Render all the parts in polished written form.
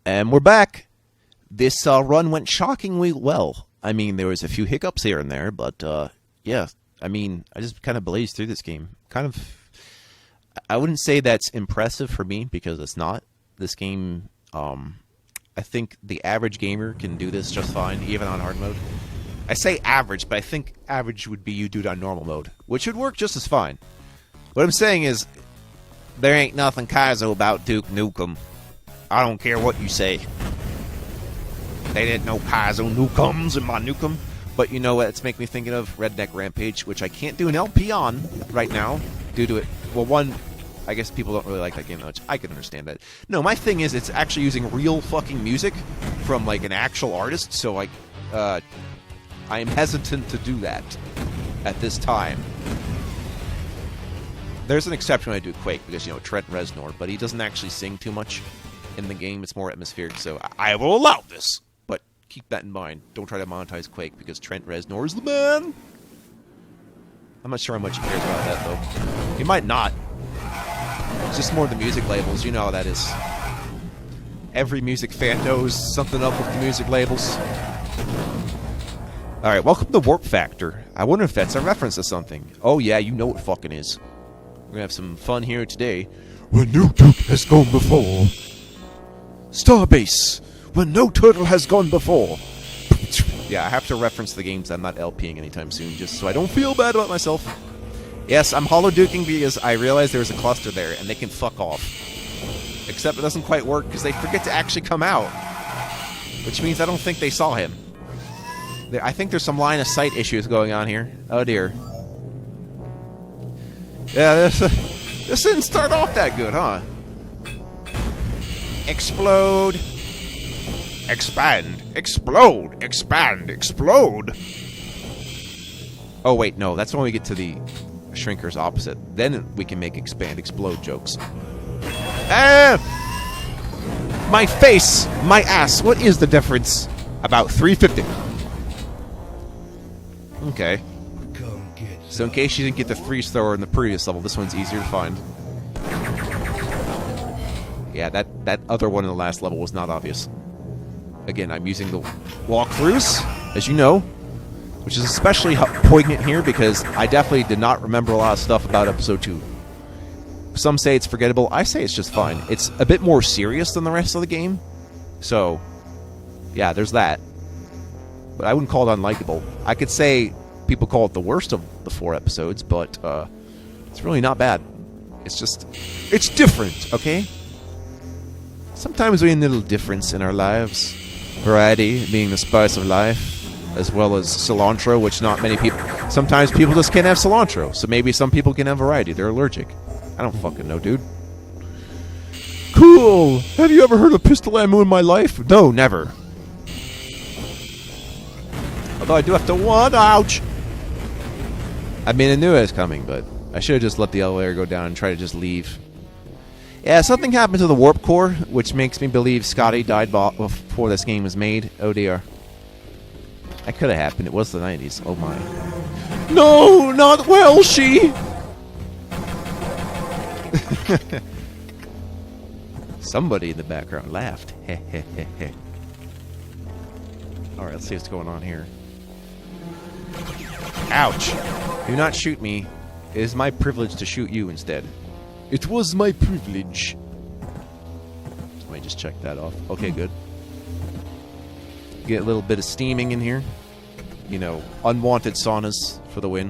And we're back. This run went shockingly well. I mean, there was a few hiccups here and there, but yeah. I mean, I just kind of blazed through this game. I wouldn't say that's impressive for me, because it's not. This game, I think the average gamer can do this just fine, even on hard mode. I say average, but I think average would be you do it on normal mode, which would work just as fine. What I'm saying is, there ain't nothing Kaizo about Duke Nukem. I don't care what you say. They didn't know Kaizo Nukums in my Nukem. But you know what it's making me thinking of? Redneck Rampage, which I can't do an LP on right now due to it. Well, one, I guess people don't really like that game much. I can understand that. No, my thing is it's actually using real fucking music from like an actual artist, so like, I am hesitant to do that at this time. There's an exception when I do Quake, because, you know, Trent Reznor, but he doesn't actually sing too much in the game. It's more atmospheric, so I will allow this. But keep that in mind. Don't try to monetize Quake, because Trent Reznor is the man. I'm not sure how much he cares about that, though. He might not. It's just more the music labels. You know how that is. Every music fan knows something up with the music labels. Alright, welcome to Warp Factor. I wonder if that's a reference to something. Oh yeah, you know what fucking is. We're gonna have some fun here today. When no Duke has gone before. Starbase, when no turtle has gone before. Yeah, I have to reference the games I'm not LPing anytime soon, just so I don't feel bad about myself. Yes, I'm holo-duking because I realized there was a cluster there, and they can fuck off. Except it doesn't quite work, because they forget to actually come out. Which means I don't think they saw him. I think there's some line-of-sight issues going on here. Oh dear. Yeah, this didn't start off that good, huh? Explode. Expand. Explode. Expand. Explode. Oh, wait, no. That's when we get to the shrinker's opposite. Then we can make expand, explode jokes. Ah! My face! My ass! What is the difference? About 350. Okay. So in case you didn't get the freeze thrower in the previous level, this one's easier to find. Yeah, that other one in the last level was not obvious. Again, I'm using the walkthroughs, as you know, which is especially poignant here because I definitely did not remember a lot of stuff about Episode 2. Some say it's forgettable. I say it's just fine. It's a bit more serious than the rest of the game. So, yeah, there's that. But I wouldn't call it unlikable. I could say people call it the worst of the 4 episodes, but it's really not bad. It's just, it's different, okay? Sometimes we need a little difference in our lives. Variety being the spice of life, as well as cilantro, which not many people... Sometimes people just can't have cilantro, so maybe some people can have variety. They're allergic. I don't fucking know, dude. Cool! Have you ever heard of pistol ammo in my life? No, never. Although I do have to warn... Ouch! I mean, I knew it was coming, but I should have just let the elevator go down and try to just leave. Yeah, something happened to the warp core, which makes me believe Scotty died before this game was made. Oh dear. That could have happened. It was the 90s. Oh my. No, not Welshie! Somebody in the background laughed. Alright, let's see what's going on here. Ouch! Do not shoot me. It is my privilege to shoot you instead. It was my privilege. Let me just check that off. Okay, good. Get a little bit of steaming in here. You know, unwanted saunas for the win.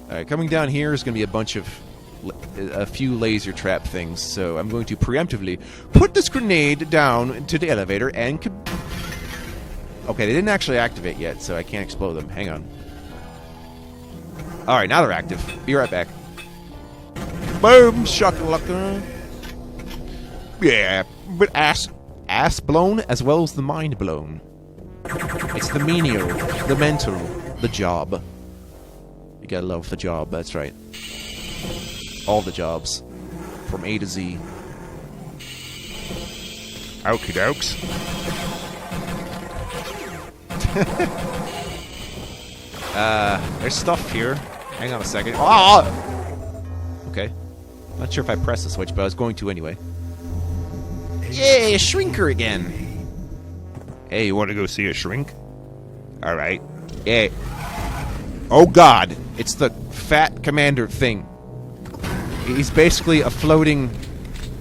Alright, coming down here is going to be a bunch of... a few laser trap things. So I'm going to preemptively put this grenade down into the elevator and... Okay, they didn't actually activate yet, so I can't explode them. Hang on. Alright, now they're active. Be right back. Boom! Shakalaka. Yeah, but ass blown as well as the mind blown. It's the menial, the mental, the job. You gotta love the job, that's right. All the jobs. From A to Z. Okie dokes. There's stuff here. Hang on a second. Ah! Okay. Not sure if I pressed the switch, but I was going to anyway. Yay, a shrinker again. Hey, you want to go see a shrink? Alright. Yeah. Oh god, it's the fat commander thing. He's basically a floating...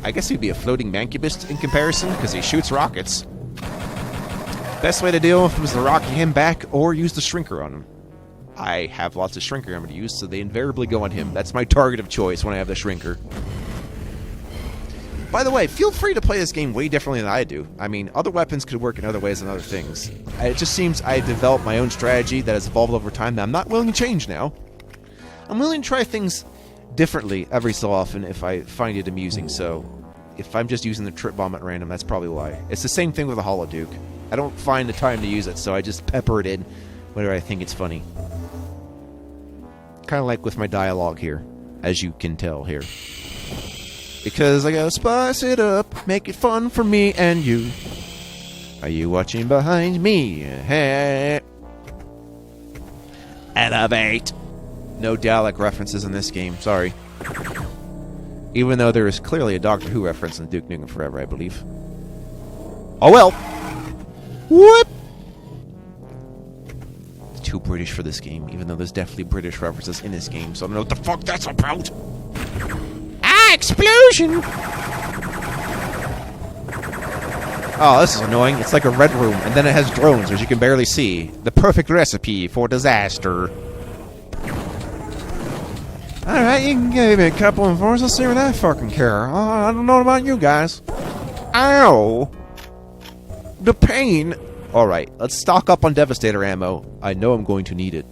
I guess he'd be a floating mancubus in comparison, because he shoots rockets. Best way to deal with him is to rock him back, or use the shrinker on him. I have lots of shrinker I'm going to use, so they invariably go on him. That's my target of choice when I have the shrinker. By the way, feel free to play this game way differently than I do. I mean, other weapons could work in other ways than other things. It just seems I developed my own strategy that has evolved over time that I'm not willing to change now. I'm willing to try things differently every so often if I find it amusing, so if I'm just using the trip bomb at random, that's probably why. It's the same thing with the Holoduke. I don't find the time to use it, so I just pepper it in whenever I think it's funny. Kind of like with my dialogue here, as you can tell here. Because I gotta spice it up, make it fun for me and you. Are you watching behind me? Elevate. No Dalek references in this game, sorry. Even though there is clearly a Doctor Who reference in Duke Nukem Forever, I believe. Oh well! Whoop! Too British for this game, even though there's definitely British references in this game, so I don't know what the fuck that's about! Ah, explosion! Oh, this is annoying. It's like a red room, and then it has drones, which you can barely see. The perfect recipe for disaster. Alright, you can give me a couple of fours, let's see what I fucking care. I don't know about you guys. Ow! The pain! Alright, let's stock up on Devastator ammo. I know I'm going to need it.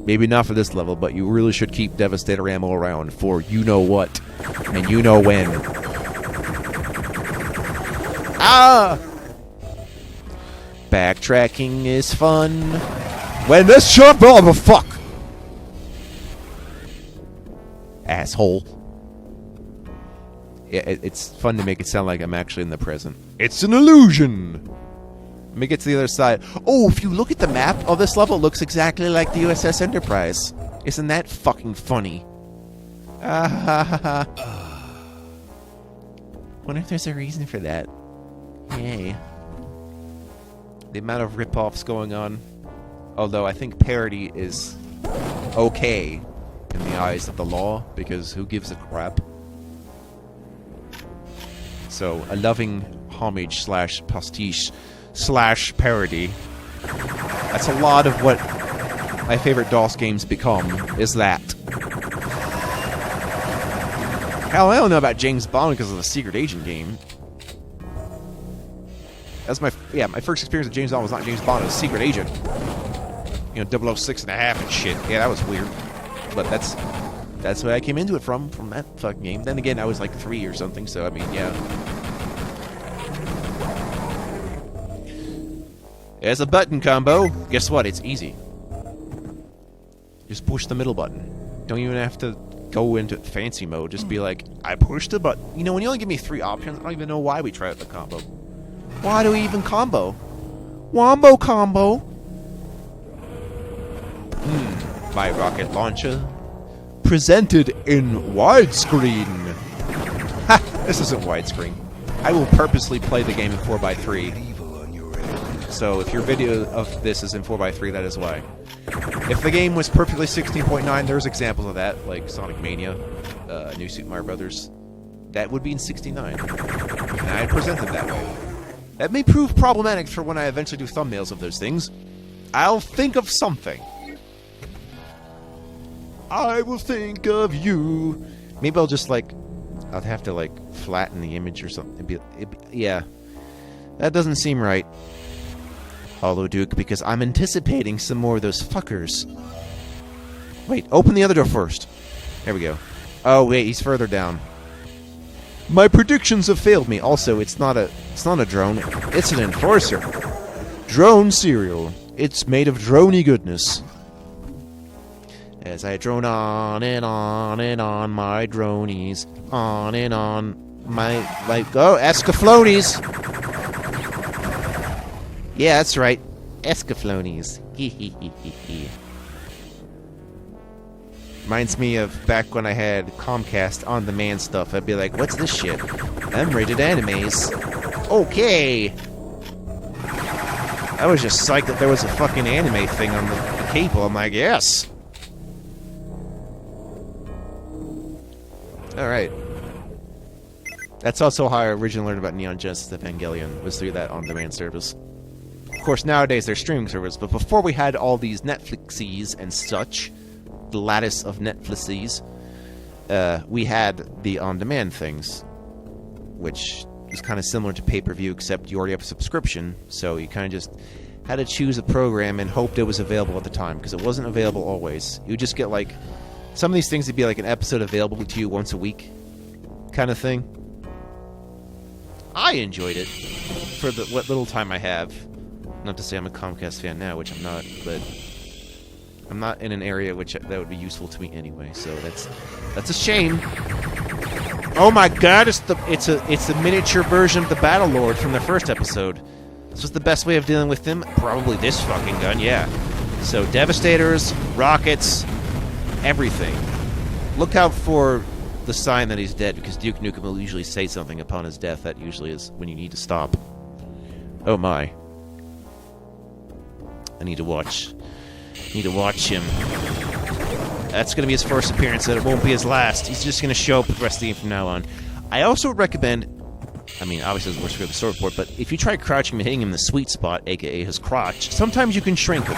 Maybe not for this level, but you really should keep Devastator ammo around for you-know-what. And you-know-when. Ah! Backtracking is fun. When this jump... Oh, the fuck! Asshole. Yeah, it's fun to make it sound like I'm actually in the present. It's an illusion! Let me get to the other side. Oh, if you look at the map of this level, it looks exactly like the USS Enterprise. Isn't that fucking funny? Wonder if there's a reason for that. Yay. The amount of rip-offs going on. Although I think parody is okay in the eyes of the law, because who gives a crap? So, a loving homage slash pastiche slash parody. That's a lot of what my favorite DOS games become, is that. Hell, I don't know about James Bond because of the Secret Agent game. That's my first experience with James Bond was not James Bond, it was Secret Agent. You know, 006 and a half and shit. Yeah, that was weird. But that's where I came into it from that fucking game. Then again, I was like 3 or something, so I mean, yeah. There's a button combo. Guess what? It's easy. Just push the middle button. Don't even have to go into fancy mode. Just be like, I pushed the button. You know, when you only give me 3 options, I don't even know why we tried the combo. Why do we even combo? Wombo combo. My rocket launcher. Presented in widescreen. Ha! This isn't widescreen. I will purposely play the game in 4:3. So if your video of this is in 4:3, that is why. If the game was perfectly 16.9, there's examples of that, like Sonic Mania, New Super Mario Brothers. That would be in 69. And I present it that way. That may prove problematic for when I eventually do thumbnails of those things. I'll think of something. I will think of you. Maybe I'll just like, I'll have to like flatten the image or something. Yeah, that doesn't seem right. Holoduke, because I'm anticipating some more of those fuckers. Wait, open the other door first. There we go. Oh wait, he's further down. My predictions have failed me. Also, it's not a drone. It's an enforcer. Drone cereal. It's made of droney goodness. As I drone on and on and on, my dronies. On and on, my, like, oh, escaflonies! Yeah, that's right. Escaflonies. Reminds me of back when I had Comcast on-demand stuff. I'd be like, what's this shit? M-rated animes. Okay. I was just psyched that there was a fucking anime thing on the cable. I'm like, yes. Alright. That's also how I originally learned about Neon Genesis Evangelion, was through that on-demand service. Of course, nowadays they're streaming service, but before we had all these Netflixies and such, the lattice of Netflixies, we had the on-demand things, which is kind of similar to pay-per-view, except you already have a subscription, so you kind of just had to choose a program and hoped it was available at the time, because it wasn't available always. You would just get, like, some of these things would be like an episode available to you once a week, kind of thing. I enjoyed it for what little time I have. Not to say I'm a Comcast fan now, which I'm not, but I'm not in an area which that would be useful to me anyway. So that's a shame. Oh my God! It's a miniature version of the Battle Lord from the first episode. This was the best way of dealing with him. Probably this fucking gun, yeah. So Devastators, rockets, everything. Look out for the sign that he's dead, because Duke Nukem will usually say something upon his death. That usually is when you need to stop. Oh my. I need to watch him. That's going to be his first appearance, and it won't be his last. He's just going to show up the rest of the game from now on. I also recommend, I mean, obviously it works for the sword port, but if you try crouching and hitting him in the sweet spot, aka his crotch, sometimes you can shrink him.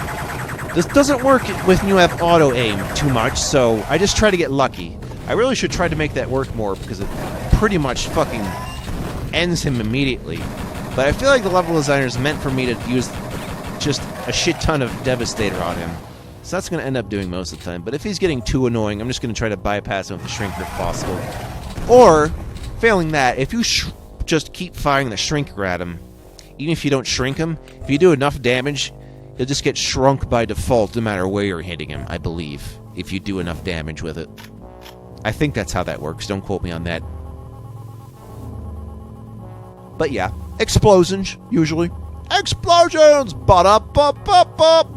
This doesn't work when you have auto-aim too much, so I just try to get lucky. I really should try to make that work more, because it pretty much fucking ends him immediately. But I feel like the level designer is meant for me to use just a shit ton of Devastator on him. So that's going to end up doing most of the time. But if he's getting too annoying, I'm just going to try to bypass him with the Shrinker if possible. Or, failing that, if you just keep firing the Shrinker at him, even if you don't shrink him, if you do enough damage, he'll just get shrunk by default no matter where you're hitting him, I believe. If you do enough damage with it. I think that's how that works. Don't quote me on that. But yeah, explosions, usually. Explosions! Ba-da-ba-ba-ba!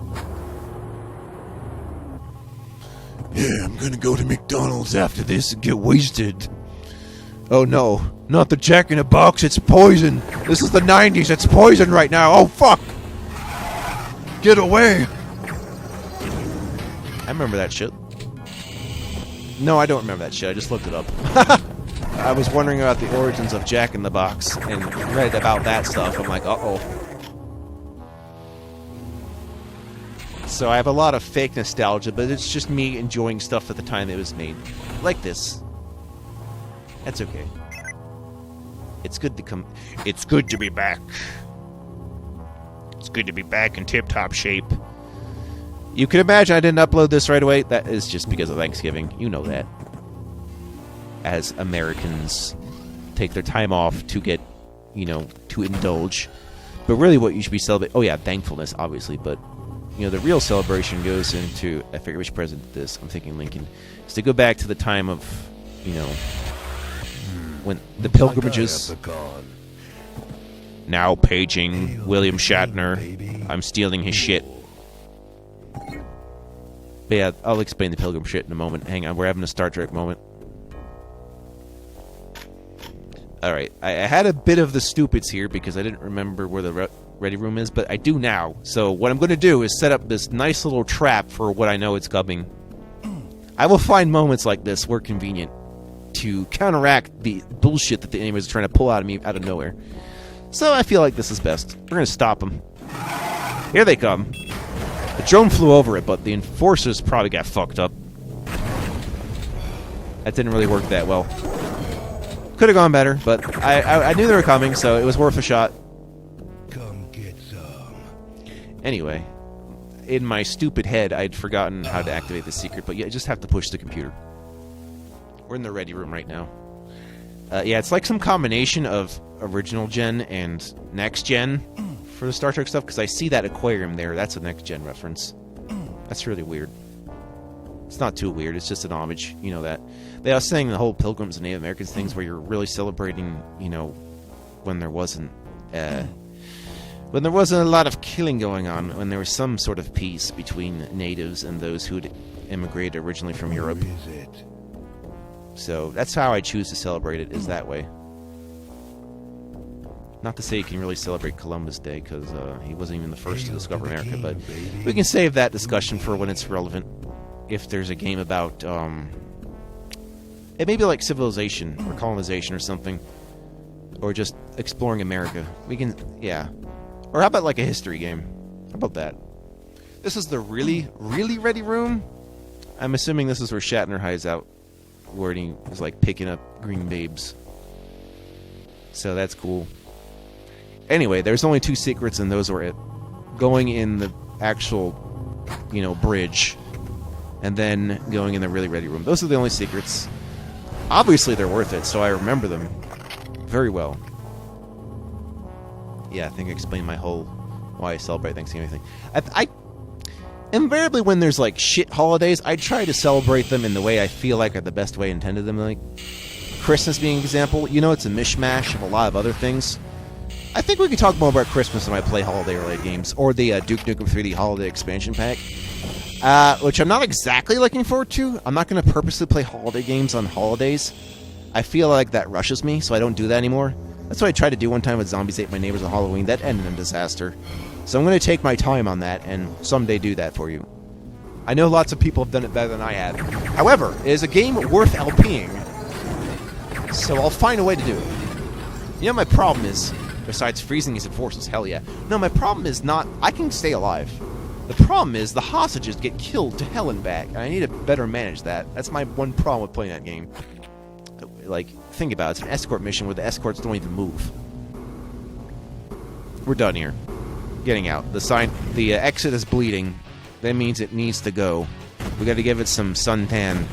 Yeah, I'm gonna go to McDonald's after this and get wasted. Oh no, not the Jack in the Box, it's poison. This is the 90s, it's poison right now. Oh fuck! Get away! I remember that shit. No, I don't remember that shit, I just looked it up. I was wondering about the origins of Jack in the Box and read about that stuff. I'm like, uh-oh. So I have a lot of fake nostalgia, but it's just me enjoying stuff at the time it was made. Like this. That's okay. It's good to be back. It's good to be back in tip-top shape. You can imagine I didn't upload this right away. That is just because of Thanksgiving. You know that. As Americans take their time off to get, you know, to indulge. But really what you should be celebrating... Oh yeah, thankfulness, obviously, but... You know, the real celebration goes into... I forget which president this. I'm thinking Lincoln. Is to go back to the time of, you know... when the pilgrimages... Now paging William Shatner. I'm stealing his shit. But yeah, I'll explain the pilgrim shit in a moment. Hang on, we're having a Star Trek moment. Alright, I had a bit of the stupids here because I didn't remember where the ready room is, but I do now. So what I'm going to do is set up this nice little trap for what I know it's coming. I will find moments like this where convenient to counteract the bullshit that the enemy is trying to pull out of me out of nowhere. So I feel like this is best. We're going to stop them. Here they come. The drone flew over it, but the enforcers probably got fucked up. That didn't really work that well. Could have gone better, but I knew they were coming, so it was worth a shot. Come get some. Anyway, in my stupid head, I'd forgotten how to activate the secret, but yeah, you just have to push the computer. We're in the ready room right now. Yeah, it's like some combination of original gen and next gen for the Star Trek stuff, because I see that aquarium there. That's a next gen reference. That's really weird. It's not too weird, it's just an homage, you know that. They are saying the whole Pilgrims and Native Americans things where you're really celebrating, you know, when there wasn't a lot of killing going on, when there was some sort of peace between natives and those who'd immigrated originally from Europe. Who is it? So that's how I choose to celebrate it, is that way. Not to say you can really celebrate Columbus Day, because he wasn't even the first to discover America, but we can save that discussion for when it's relevant. If there's a game about, it may be like civilization, or colonization, or something. Or just exploring America. We can, yeah. Or how about like a history game? How about that? This is the really, really ready room. I'm assuming this is where Shatner hides out, where he was like picking up green babes. So that's cool. Anyway, there's only 2 secrets, and those were it. Going in the actual, bridge, and then going in the really ready room. Those are the only secrets. Obviously, they're worth it, so I remember them very well. Yeah, I think I explained my whole why I celebrate Thanksgiving thing. I invariably, when there's like shit holidays, I try to celebrate them in the way I feel like are the best way I intended them. Like Christmas being an example, it's a mishmash of a lot of other things. I think we could talk more about Christmas when I play holiday-related games, or the Duke Nukem 3D Holiday Expansion Pack, which I'm not exactly looking forward to. I'm not going to purposely play holiday games on holidays. I feel like that rushes me, so I don't do that anymore. That's what I tried to do one time with Zombies Ate My Neighbors on Halloween. That ended in disaster. So I'm going to take my time on that and someday do that for you. I know lots of people have done it better than I have. However, it is a game worth LPing, so I'll find a way to do it. My problem is, besides freezing these enforcers, hell yeah. No, my problem is not, I can stay alive. The problem is the hostages get killed to hell and back, and I need to better manage that. That's my one problem with playing that game. Like, think about it. It's an escort mission where the escorts don't even move. We're done here. Getting out. The exit is bleeding. That means it needs to go. We got to give it some suntan.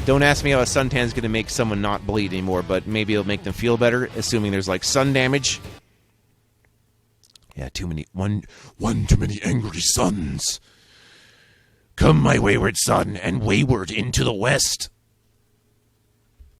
Don't ask me how a suntan is going to make someone not bleed anymore, but maybe it'll make them feel better, assuming there's like sun damage. Yeah, one too many angry suns. Come, my wayward son, and wayward into the west.